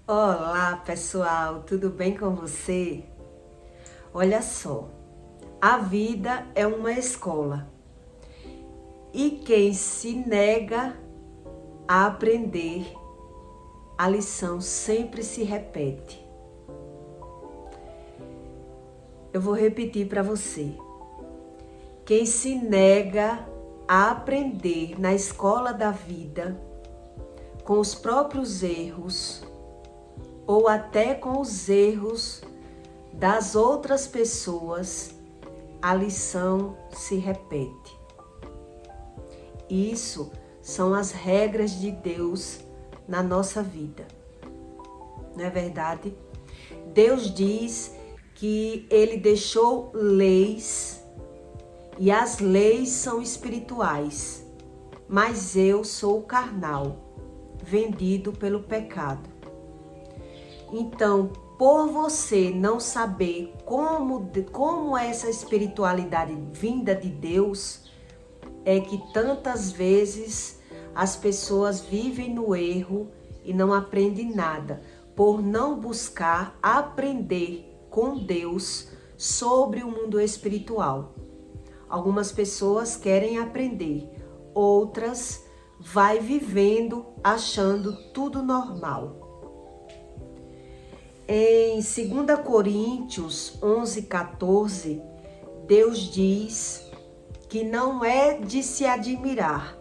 Olá, pessoal, tudo bem com você? Olha só, a vida é uma escola e quem se nega a aprender, a lição sempre se repete. Eu vou repetir para você. Quem se nega a aprender na escola da vida, com os próprios erros, ou até com os erros das outras pessoas, a lição se repete. Isso são as regras de Deus na nossa vida. Não é verdade? Deus diz que Ele deixou leis e as leis são espirituais, mas eu sou carnal, vendido pelo pecado. Então, por você não saber como essa espiritualidade vinda de Deus, é que tantas vezes as pessoas vivem no erro e não aprendem nada, por não buscar aprender com Deus sobre o mundo espiritual. Algumas pessoas querem aprender, outras vai vivendo achando tudo normal. Em 2 Coríntios 11:14, Deus diz que não é de se admirar,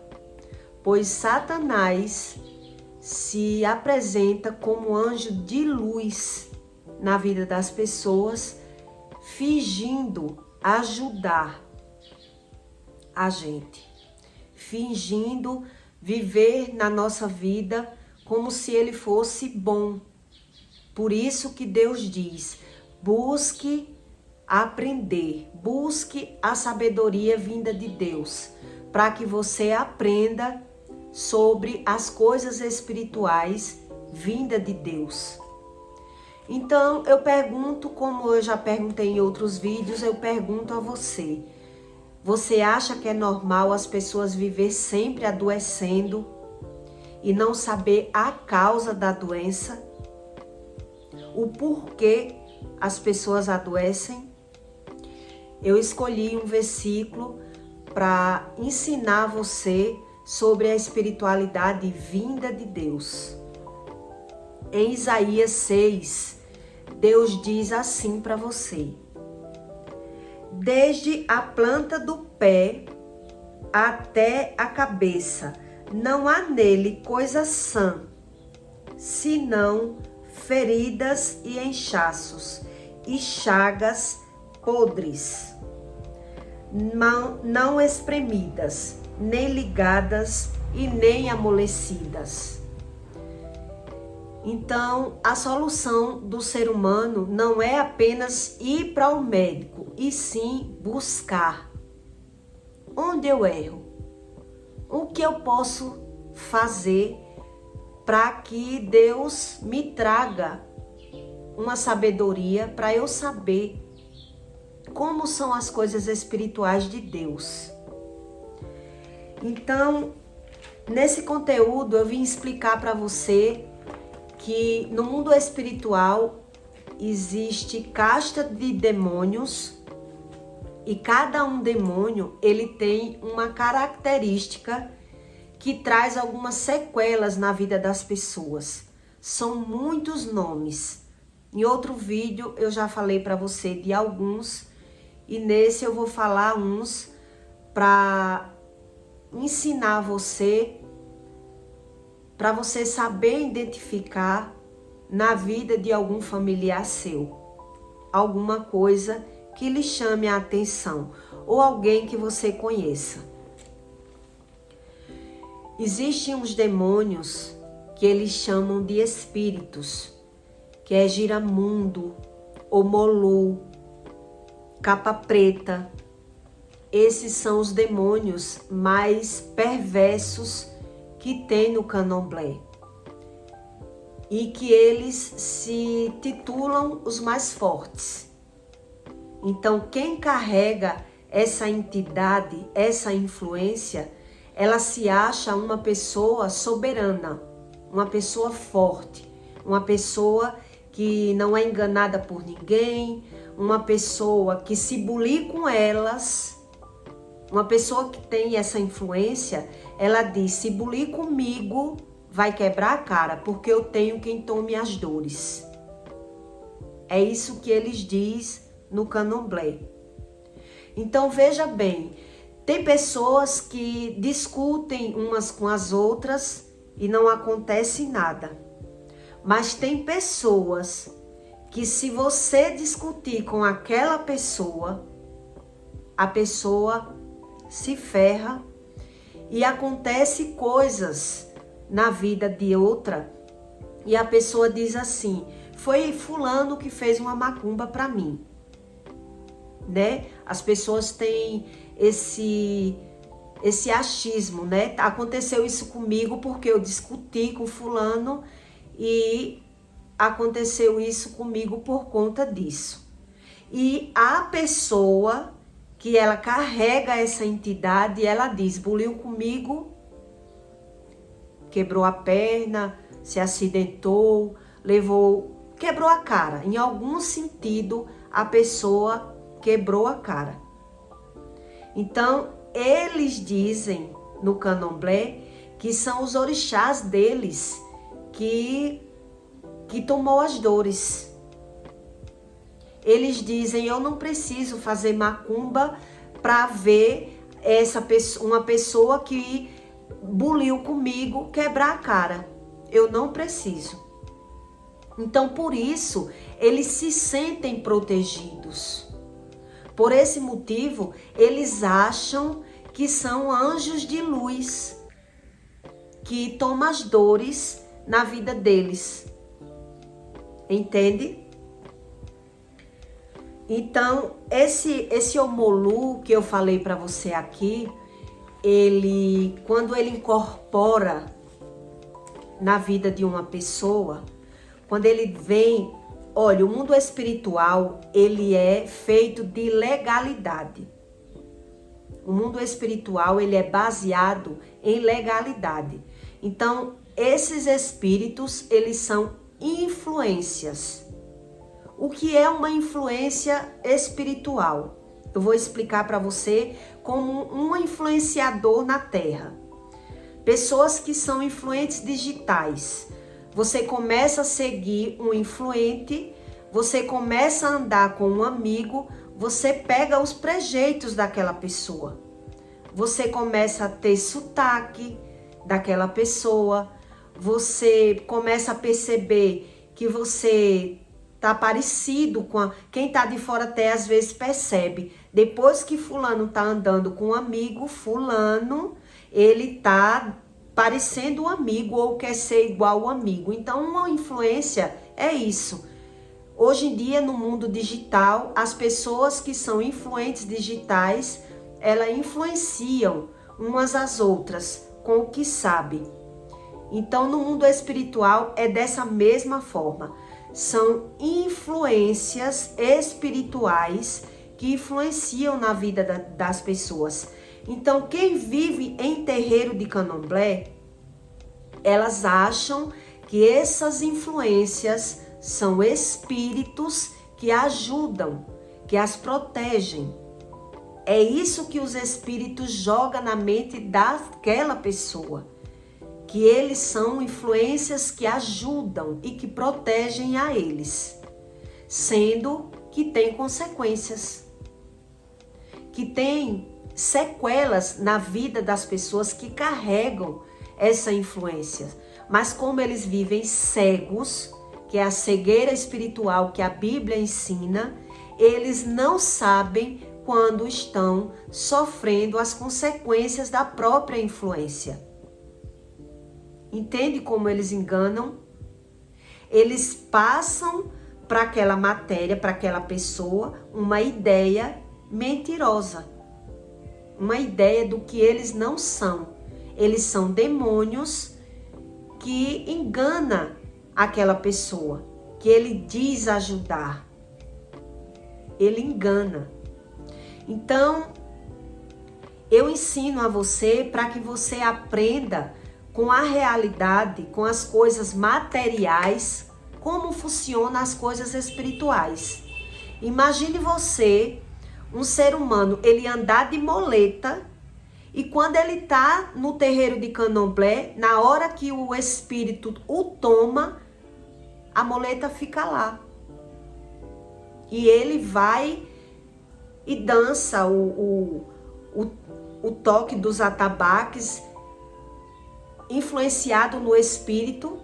pois Satanás se apresenta como anjo de luz na vida das pessoas, fingindo ajudar a gente, fingindo viver na nossa vida como se ele fosse bom. Por isso que Deus diz, busque aprender, busque a sabedoria vinda de Deus, para que você aprenda sobre as coisas espirituais vinda de Deus. Então eu pergunto, como eu já perguntei em outros vídeos, eu pergunto a você, você acha que é normal as pessoas viver sempre adoecendo e não saber a causa da doença? O porquê as pessoas adoecem? Eu escolhi um versículo para ensinar você sobre a espiritualidade vinda de Deus. Em Isaías 6, Deus diz assim para você: desde a planta do pé até a cabeça, não há nele coisa sã, senão feridas e inchaços, e chagas podres, não espremidas, nem ligadas e nem amolecidas. Então, a solução do ser humano não é apenas ir para o médico, e sim buscar. Onde eu erro? O que eu posso fazer para que Deus me traga uma sabedoria para eu saber como são as coisas espirituais de Deus. Então, nesse conteúdo eu vim explicar para você que no mundo espiritual existe casta de demônios e cada um demônio ele tem uma característica que traz algumas sequelas na vida das pessoas. São muitos nomes. Em outro vídeo eu já falei para você de alguns e nesse eu vou falar uns para ensinar você, para você saber identificar na vida de algum familiar seu alguma coisa que lhe chame a atenção ou alguém que você conheça. Existem uns demônios que eles chamam de espíritos, que é Giramundo, Omolu, Capa Preta. Esses são os demônios mais perversos que tem no candomblé. E que eles se titulam os mais fortes. Então, quem carrega essa entidade, essa influência, ela se acha uma pessoa soberana, uma pessoa forte, uma pessoa que não é enganada por ninguém, uma pessoa que se bulir com elas, uma pessoa que tem essa influência, ela diz, se bulir comigo, vai quebrar a cara, porque eu tenho quem tome as dores. É isso que eles dizem no Candomblé. Então veja bem, tem pessoas que discutem umas com as outras e não acontece nada. Mas tem pessoas que se você discutir com aquela pessoa, a pessoa se ferra e acontece coisas na vida de outra e a pessoa diz assim, foi fulano que fez uma macumba para mim, né? As pessoas têm esse achismo, né? Aconteceu isso comigo porque eu discuti com fulano e aconteceu isso comigo por conta disso. E a pessoa que ela carrega essa entidade, ela diz, buliu comigo, quebrou a perna, se acidentou, quebrou a cara. Em algum sentido, a pessoa quebrou a cara. Então, eles dizem no Candomblé que são os orixás deles que tomou as dores. Eles dizem, eu não preciso fazer macumba para ver uma pessoa que buliu comigo quebrar a cara. Eu não preciso. Então, por isso, eles se sentem protegidos. Por esse motivo, eles acham que são anjos de luz, que tomam as dores na vida deles. Entende? Então, esse Omolu que eu falei para você aqui, quando ele incorpora na vida de uma pessoa, quando ele vem, olha, o mundo espiritual, ele é feito de legalidade. O mundo espiritual, ele é baseado em legalidade. Então, esses espíritos, eles são influências. O que é uma influência espiritual? Eu vou explicar para você como um influenciador na Terra. Pessoas que são influentes digitais. Você começa a seguir um influente, você começa a andar com um amigo, você pega os trejeitos daquela pessoa. Você começa a ter sotaque daquela pessoa, você começa a perceber que você tá parecido com quem tá de fora até às vezes percebe. Depois que fulano tá andando com um amigo, fulano, ele tá parecendo um amigo ou quer ser igual ao amigo. Então, uma influência é isso. Hoje em dia, no mundo digital, as pessoas que são influentes digitais, elas influenciam umas às outras com o que sabe. Então, no mundo espiritual, é dessa mesma forma. São influências espirituais que influenciam na vida das pessoas. Então, quem vive em terreiro de Candomblé, elas acham que essas influências são espíritos que ajudam, que as protegem. É isso que os espíritos jogam na mente daquela pessoa. Que eles são influências que ajudam e que protegem a eles, sendo que tem consequências, que tem sequelas na vida das pessoas que carregam essa influência. Mas como eles vivem cegos, que é a cegueira espiritual que a Bíblia ensina, eles não sabem quando estão sofrendo as consequências da própria influência. Entende como eles enganam? Eles passam para aquela matéria, para aquela pessoa, uma ideia mentirosa. Uma ideia do que eles não são. Eles são demônios que enganam aquela pessoa, que ele diz ajudar. Ele engana. Então, eu ensino a você para que você aprenda com a realidade, com as coisas materiais, como funcionam as coisas espirituais. Imagine você, um ser humano, ele andar de moleta, e quando ele está no terreiro de candomblé, na hora que o espírito o toma, a moleta fica lá. E ele vai e dança o toque dos atabaques, influenciado no espírito.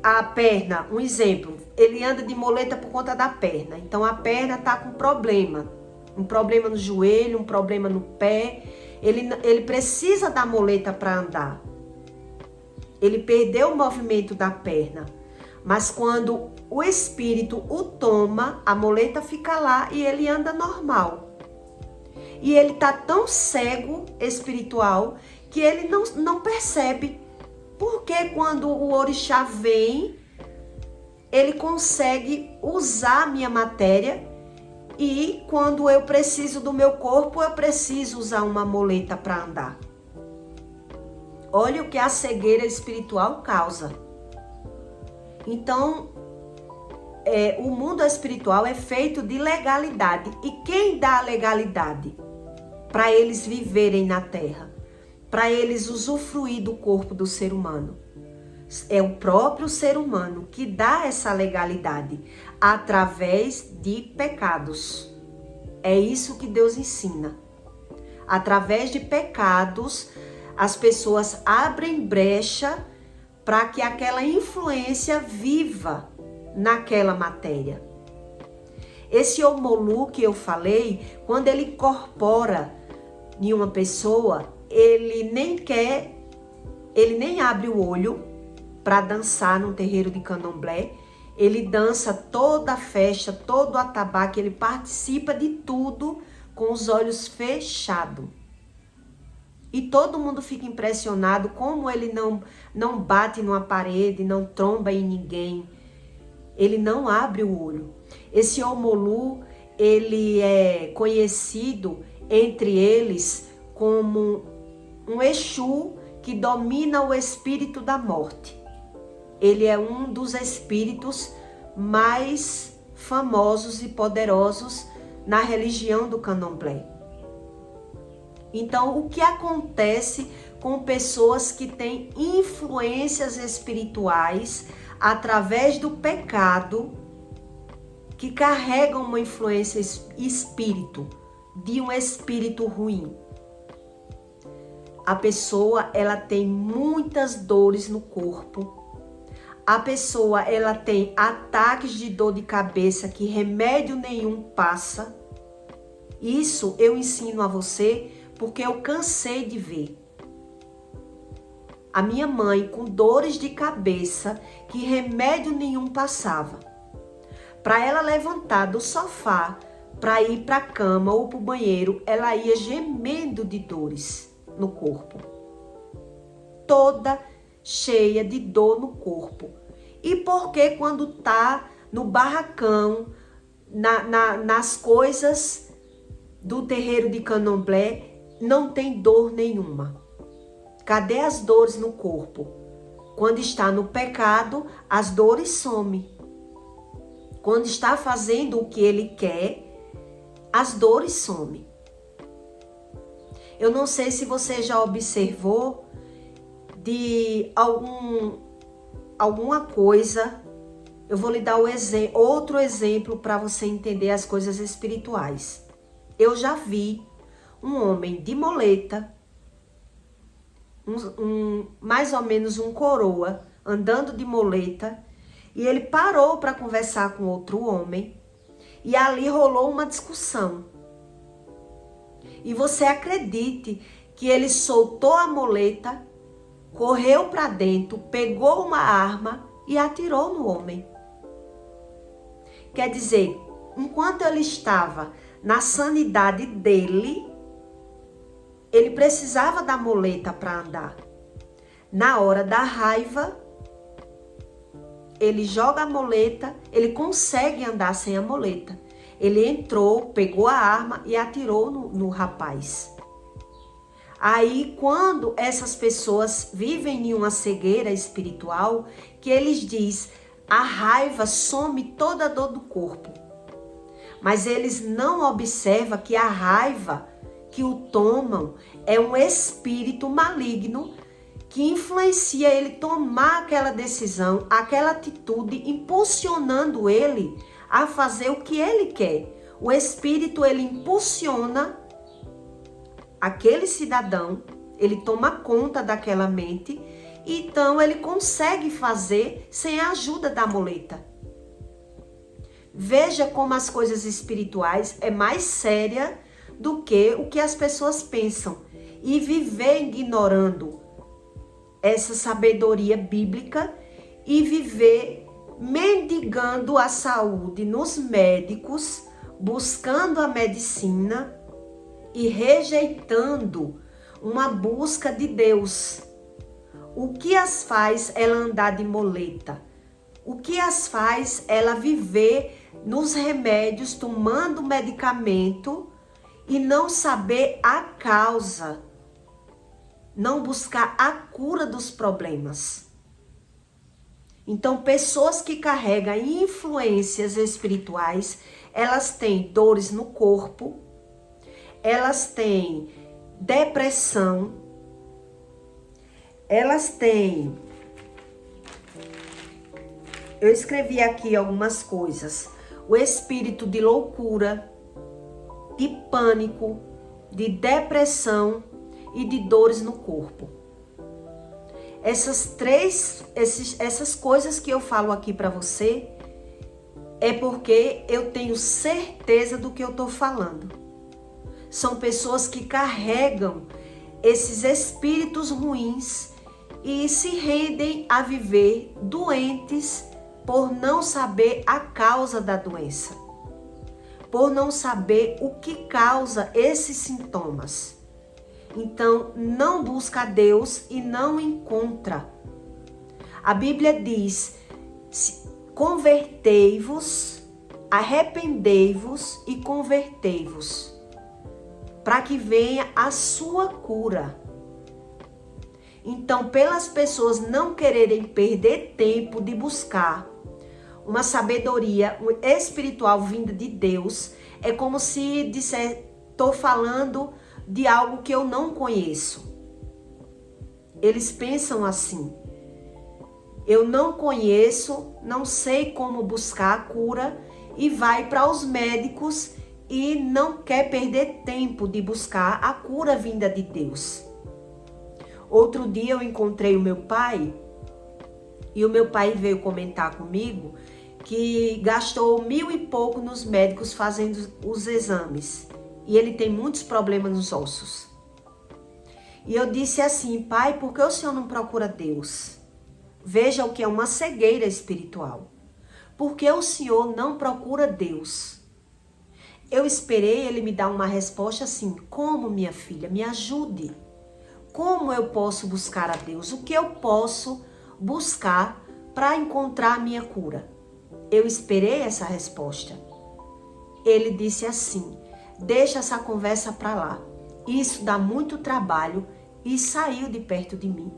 A perna, um exemplo, ele anda de moleta por conta da perna. Então a perna está com problema. Um problema no joelho, um problema no pé. Ele precisa da moleta para andar. Ele perdeu o movimento da perna. Mas quando o espírito o toma, a moleta fica lá e ele anda normal. E ele está tão cego espiritual que ele não percebe. Porque quando o orixá vem, ele consegue usar a minha matéria, e quando eu preciso do meu corpo, eu preciso usar uma moleta para andar. Olha o que a cegueira espiritual causa. Então, o mundo espiritual é feito de legalidade. E quem dá a legalidade para eles viverem na Terra? Para eles usufruir do corpo do ser humano. É o próprio ser humano que dá essa legalidade através de pecados. É isso que Deus ensina. Através de pecados, as pessoas abrem brecha para que aquela influência viva naquela matéria. Esse Omolu que eu falei, quando ele incorpora em uma pessoa, ele nem abre o olho para dançar num terreiro de candomblé. Ele dança toda a festa, todo o atabaque, ele participa de tudo com os olhos fechados. E todo mundo fica impressionado como ele não bate numa parede, não tromba em ninguém. Ele não abre o olho. Esse Omolu, ele é conhecido entre eles como um Exu que domina o espírito da morte. Ele é um dos espíritos mais famosos e poderosos na religião do candomblé. Então, o que acontece com pessoas que têm influências espirituais através do pecado, que carregam uma influência de um espírito ruim? A pessoa, ela tem muitas dores no corpo. A pessoa, ela tem ataques de dor de cabeça que remédio nenhum passa. Isso eu ensino a você porque eu cansei de ver. A minha mãe com dores de cabeça que remédio nenhum passava. Para ela levantar do sofá, para ir para a cama ou para o banheiro, ela ia gemendo de dores no corpo. Toda cheia de dor no corpo. E porque quando tá no barracão, nas coisas do terreiro de candomblé, não tem dor nenhuma? Cadê as dores no corpo? Quando está no pecado, as dores somem. Quando está fazendo o que ele quer, as dores somem. Eu não sei se você já observou de alguma coisa. Eu vou lhe dar outro exemplo para você entender as coisas espirituais. Eu já vi um homem de moleta, mais ou menos um coroa, andando de moleta, e ele parou para conversar com outro homem, e ali rolou uma discussão. E você acredite que ele soltou a moleta, correu para dentro, pegou uma arma e atirou no homem. Quer dizer, enquanto ele estava na sanidade dele, ele precisava da moleta para andar. Na hora da raiva, ele joga a moleta, ele consegue andar sem a moleta. Ele entrou, pegou a arma e atirou no rapaz. Aí, quando essas pessoas vivem em uma cegueira espiritual, que eles dizem, a raiva some toda a dor do corpo. Mas eles não observam que a raiva que o tomam é um espírito maligno que influencia ele tomar aquela decisão, aquela atitude, impulsionando ele a fazer o que ele quer. O espírito, ele impulsiona aquele cidadão, ele toma conta daquela mente, então ele consegue fazer sem a ajuda da muleta. Veja como as coisas espirituais é mais séria do que o que as pessoas pensam. E viver ignorando essa sabedoria bíblica e viver mendigando a saúde nos médicos, buscando a medicina e rejeitando uma busca de Deus. O que as faz ela andar de muleta? O que as faz ela viver nos remédios, tomando medicamento e não saber a causa, não buscar a cura dos problemas. Então, pessoas que carregam influências espirituais, elas têm dores no corpo, elas têm depressão, elas têm... Eu escrevi aqui algumas coisas. O espírito de loucura, de pânico, de depressão e de dores no corpo. Essas coisas que eu falo aqui para você é porque eu tenho certeza do que eu estou falando. São pessoas que carregam esses espíritos ruins e se rendem a viver doentes por não saber a causa da doença, por não saber o que causa esses sintomas. Então, não busca a Deus e não encontra. A Bíblia diz, convertei-vos, arrependei-vos e convertei-vos, para que venha a sua cura. Então, pelas pessoas não quererem perder tempo de buscar uma sabedoria espiritual vinda de Deus, é como se disser, estou falando de algo que eu não conheço. Eles pensam assim, eu não conheço, não sei como buscar a cura, e vai para os médicos e não quer perder tempo de buscar a cura vinda de Deus. Outro dia eu encontrei o meu pai, e o meu pai veio comentar comigo que gastou 1.000 e pouco nos médicos fazendo os exames. E ele tem muitos problemas nos ossos. E eu disse assim, pai, por que o senhor não procura Deus? Veja o que é uma cegueira espiritual. Por que o senhor não procura Deus? Eu esperei ele me dar uma resposta assim, como, minha filha, me ajude. Como eu posso buscar a Deus? O que eu posso buscar para encontrar a minha cura? Eu esperei essa resposta. Ele disse assim, deixa essa conversa para lá. Isso dá muito trabalho, e saiu de perto de mim.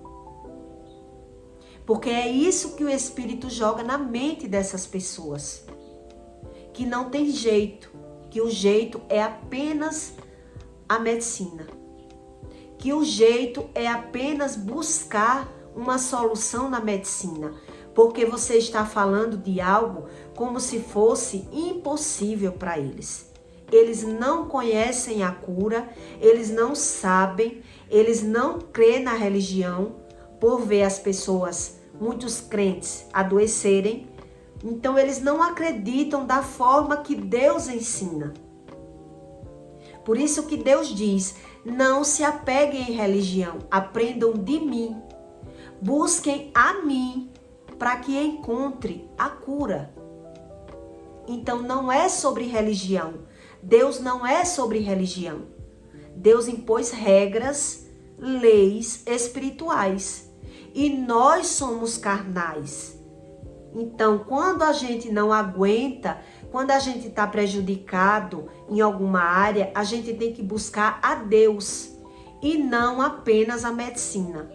Porque é isso que o Espírito joga na mente dessas pessoas. Que não tem jeito, que o jeito é apenas a medicina. Que o jeito é apenas buscar uma solução na medicina. Porque você está falando de algo como se fosse impossível para eles. Eles não conhecem a cura, eles não sabem, eles não crêem na religião, por ver as pessoas, muitos crentes, adoecerem. Então eles não acreditam da forma que Deus ensina. Por isso que Deus diz, não se apeguem em religião, aprendam de mim, busquem a mim, para que encontre a cura. Então não é sobre religião. Deus não é sobre religião. Deus impôs regras, leis espirituais. E nós somos carnais. Então, quando a gente não aguenta, quando a gente está prejudicado em alguma área, a gente tem que buscar a Deus. e não apenas a medicina.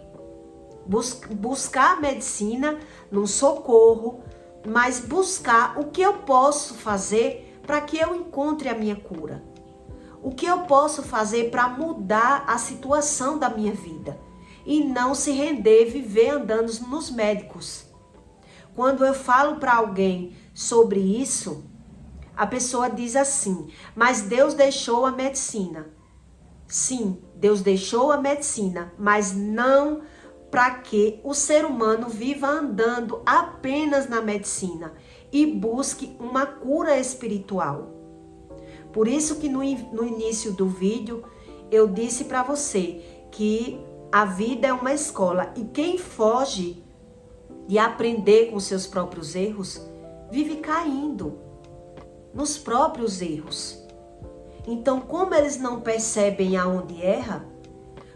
Buscar a medicina num socorro, mas buscar o que eu posso fazer para que eu encontre a minha cura. O que eu posso fazer para mudar a situação da minha vida e não se render, viver andando nos médicos. Quando eu falo para alguém sobre isso, a pessoa diz assim: mas Deus deixou a medicina. Sim, Deus deixou a medicina, mas não para que o ser humano viva andando apenas na medicina e busque uma cura espiritual. Por isso que no início do vídeo eu disse para você que a vida é uma escola e quem foge de aprender com seus próprios erros vive caindo nos próprios erros. Então, como eles não percebem aonde erra?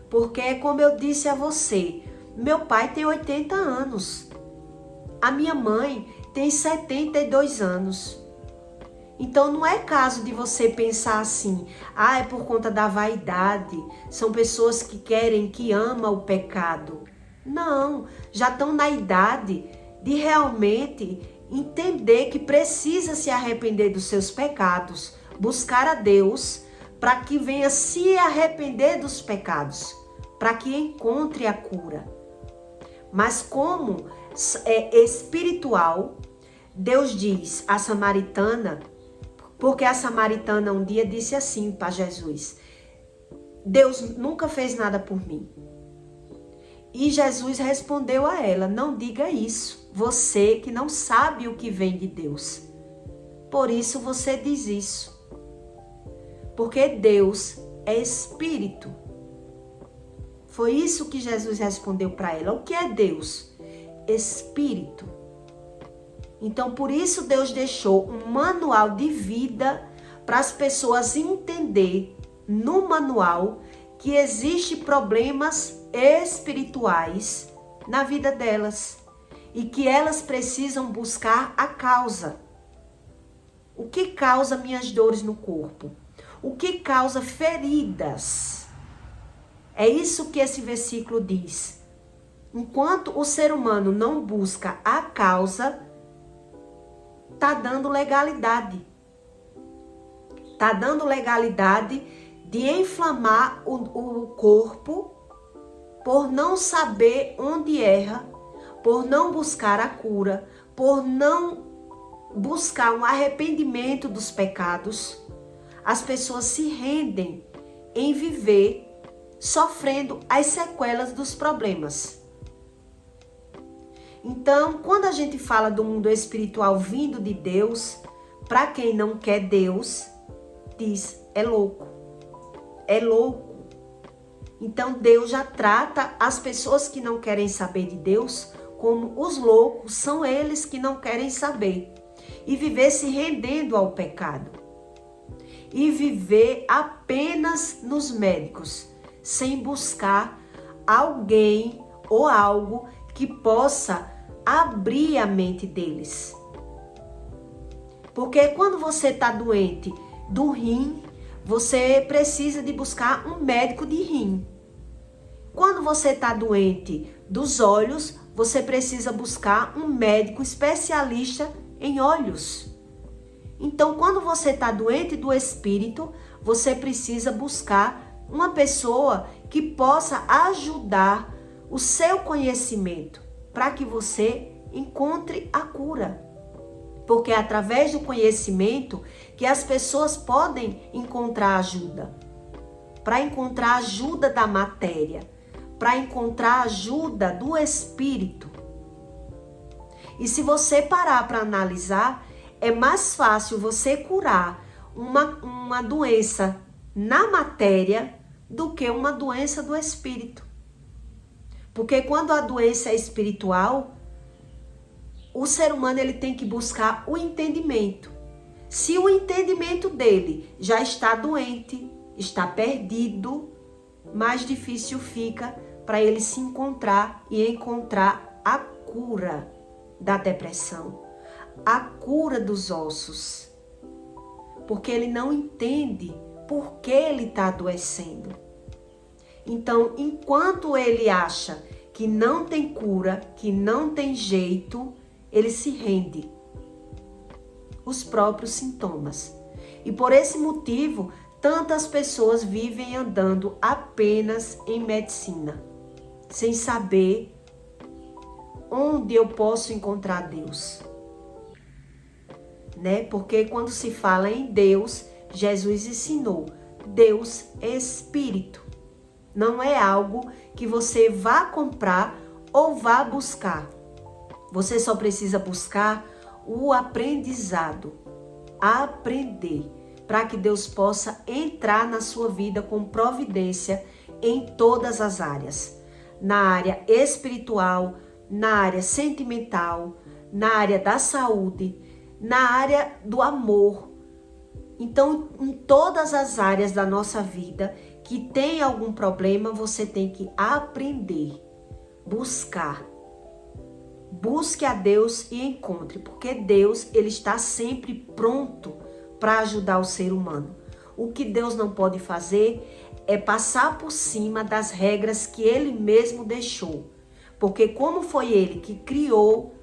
Porque é como eu disse a você, meu pai tem 80 anos, a minha mãe tem 72 anos. Então não é caso de você pensar assim, é por conta da vaidade, são pessoas que querem, que amam o pecado. Não, já estão na idade de realmente entender que precisa se arrepender dos seus pecados, buscar a Deus para que venha se arrepender dos pecados, para que encontre a cura. Mas como é espiritual, Deus diz à samaritana, porque a samaritana um dia disse assim para Jesus: Deus nunca fez nada por mim. E Jesus respondeu a ela: não diga isso, você que não sabe o que vem de Deus. Por isso você diz isso. Porque Deus é espírito. Foi isso que Jesus respondeu para ela. O que é Deus? Espírito. Então, por isso Deus deixou um manual de vida para as pessoas entender no manual que existe problemas espirituais na vida delas e que elas precisam buscar a causa. O que causa minhas dores no corpo? O que causa feridas? É isso que esse versículo diz. Enquanto o ser humano não busca a causa, está dando legalidade. Está dando legalidade de inflamar o corpo por não saber onde erra, por não buscar a cura, por não buscar um arrependimento dos pecados. As pessoas se rendem em viver sofrendo as sequelas dos problemas. Então, quando a gente fala do mundo espiritual vindo de Deus, para quem não quer Deus, diz, é louco. É louco. Então, Deus já trata as pessoas que não querem saber de Deus como os loucos, são eles que não querem saber. E viver se rendendo ao pecado. E viver apenas nos médicos, sem buscar alguém ou algo que possa abrir a mente deles. Porque quando você está doente do rim, você precisa de buscar um médico de rim. Quando você está doente dos olhos, você precisa buscar um médico especialista em olhos. Então, quando você está doente do espírito, você precisa buscar uma pessoa que possa ajudar o seu conhecimento para que você encontre a cura. Porque é através do conhecimento que as pessoas podem encontrar ajuda. Para encontrar ajuda da matéria, para encontrar ajuda do espírito. E se você parar para analisar, é mais fácil você curar uma doença na matéria do que uma doença do espírito. Porque quando a doença é espiritual, o ser humano ele tem que buscar o entendimento. Se o entendimento dele já está doente, está perdido, mais difícil fica para ele se encontrar e encontrar a cura da depressão, a cura dos ossos. Porque ele não entende por que ele está adoecendo. Então, enquanto ele acha que não tem cura, que não tem jeito, ele se rende os próprios sintomas. E por esse motivo, tantas pessoas vivem andando apenas em medicina, sem saber onde eu posso encontrar Deus. Né? Porque quando se fala em Deus, Jesus ensinou, Deus é Espírito. Não é algo que você vá comprar ou vá buscar. Você só precisa buscar o aprendizado, aprender, para que Deus possa entrar na sua vida com providência em todas as áreas. Na área espiritual, na área sentimental, na área da saúde, na área do amor. Então, em todas as áreas da nossa vida que tem algum problema, você tem que aprender, buscar. Busque a Deus e encontre, porque Deus, ele está sempre pronto para ajudar o ser humano. O que Deus não pode fazer é passar por cima das regras que ele mesmo deixou. Porque como foi ele que criou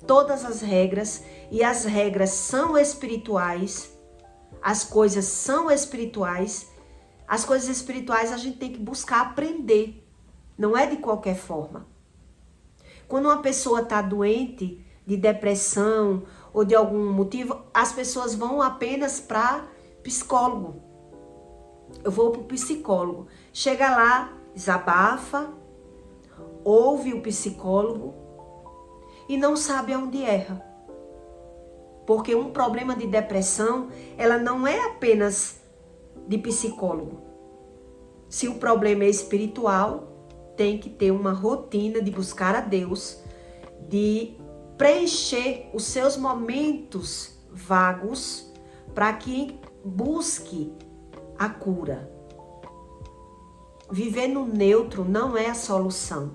todas as regras, e as regras são espirituais, as coisas são espirituais, as coisas espirituais a gente tem que buscar aprender, não é de qualquer forma. Quando uma pessoa está doente de depressão ou de algum motivo, as pessoas vão apenas para psicólogo. Eu vou para o psicólogo. Chega lá, desabafa, ouve o psicólogo e não sabe aonde erra. Porque um problema de depressão, ela não é apenas de psicólogo. Se o problema é espiritual, tem que ter uma rotina de buscar a Deus, de preencher os seus momentos vagos para que busque a cura. Viver no neutro não é a solução.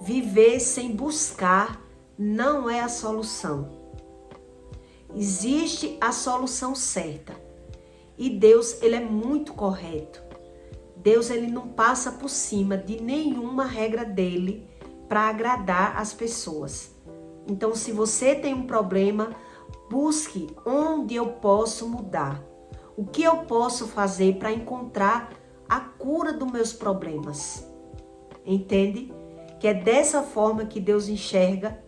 Viver sem buscar não é a solução. Existe a solução certa. E Deus, ele é muito correto. Deus, ele não passa por cima de nenhuma regra dele para agradar as pessoas. Então, se você tem um problema, busque onde eu posso mudar. O que eu posso fazer para encontrar a cura dos meus problemas. Entende? Que é dessa forma que Deus enxerga.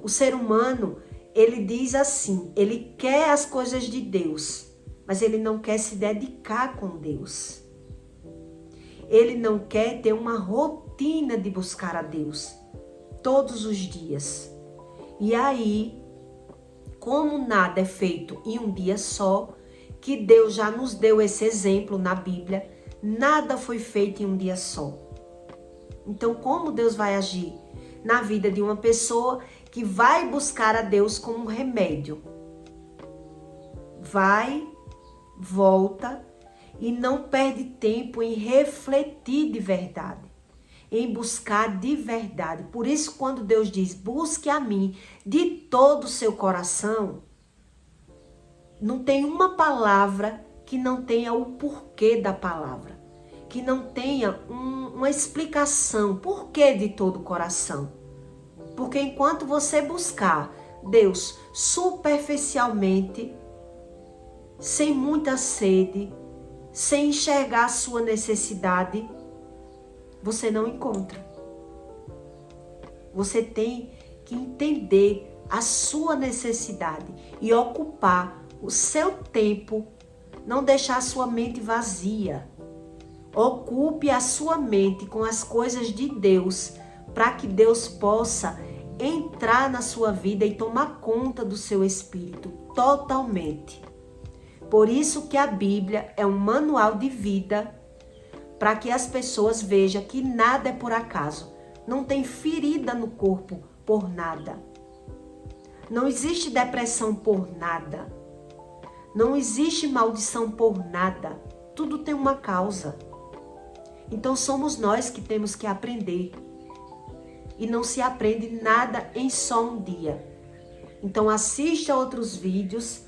O ser humano, ele diz assim, ele quer as coisas de Deus, mas ele não quer se dedicar com Deus. Ele não quer ter uma rotina de buscar a Deus todos os dias. E aí, como nada é feito em um dia só, que Deus já nos deu esse exemplo na Bíblia, nada foi feito em um dia só. Então, como Deus vai agir na vida de uma pessoa que vai buscar a Deus como um remédio? Vai, volta e não perde tempo em refletir de verdade, em buscar de verdade. Por isso, quando Deus diz, busque a mim de todo o seu coração, não tem uma palavra que não tenha o porquê da palavra, que não tenha uma explicação, porquê de todo o coração. Porque enquanto você buscar Deus superficialmente, sem muita sede, sem enxergar a sua necessidade, você não encontra. Você tem que entender a sua necessidade e ocupar o seu tempo, não deixar a sua mente vazia. Ocupe a sua mente com as coisas de Deus, para que Deus possa entrar na sua vida e tomar conta do seu espírito totalmente. Por isso que a Bíblia é um manual de vida, para que as pessoas vejam que nada é por acaso. Não tem ferida no corpo por nada. Não existe depressão por nada. Não existe maldição por nada. Tudo tem uma causa. Então somos nós que temos que aprender. E não se aprende nada em só um dia. Então assista outros vídeos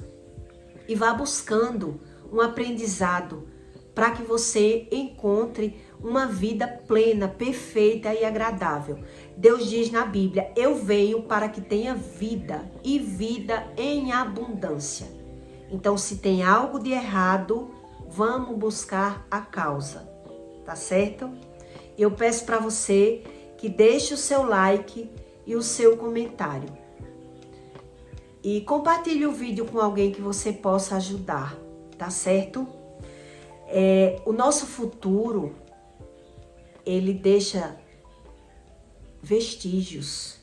e vá buscando um aprendizado para que você encontre uma vida plena, perfeita e agradável. Deus diz na Bíblia: eu venho para que tenha vida e vida em abundância. Então, se tem algo de errado, vamos buscar a causa, tá certo? Eu peço para você que deixe o seu like e o seu comentário. E compartilhe o vídeo com alguém que você possa ajudar, tá certo? O nosso futuro, ele deixa vestígios.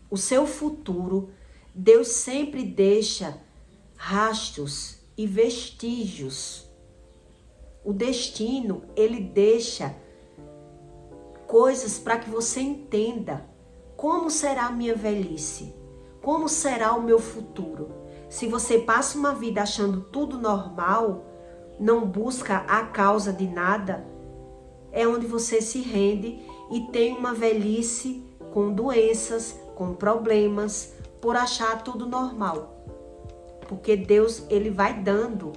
O seu futuro, Deus sempre deixa rastros e vestígios. O destino, ele deixa coisas para que você entenda como será a minha velhice, como será o meu futuro. Se você passa uma vida achando tudo normal, não busca a causa de nada, é onde você se rende e tem uma velhice com doenças, com problemas, por achar tudo normal. Porque Deus, ele vai dando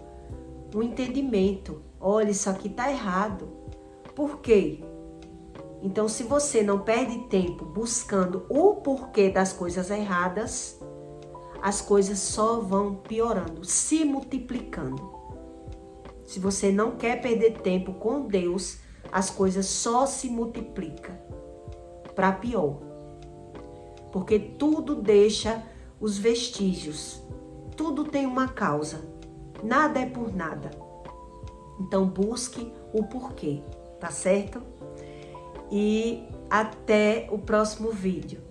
um entendimento. Olha, isso aqui está errado. Por quê? Então, se você não perde tempo buscando o porquê das coisas erradas, as coisas só vão piorando, se multiplicando. Se você não quer perder tempo com Deus, as coisas só se multiplicam para pior. Porque tudo deixa os vestígios. Tudo tem uma causa. Nada é por nada. Então busque o porquê, tá certo? E até o próximo vídeo.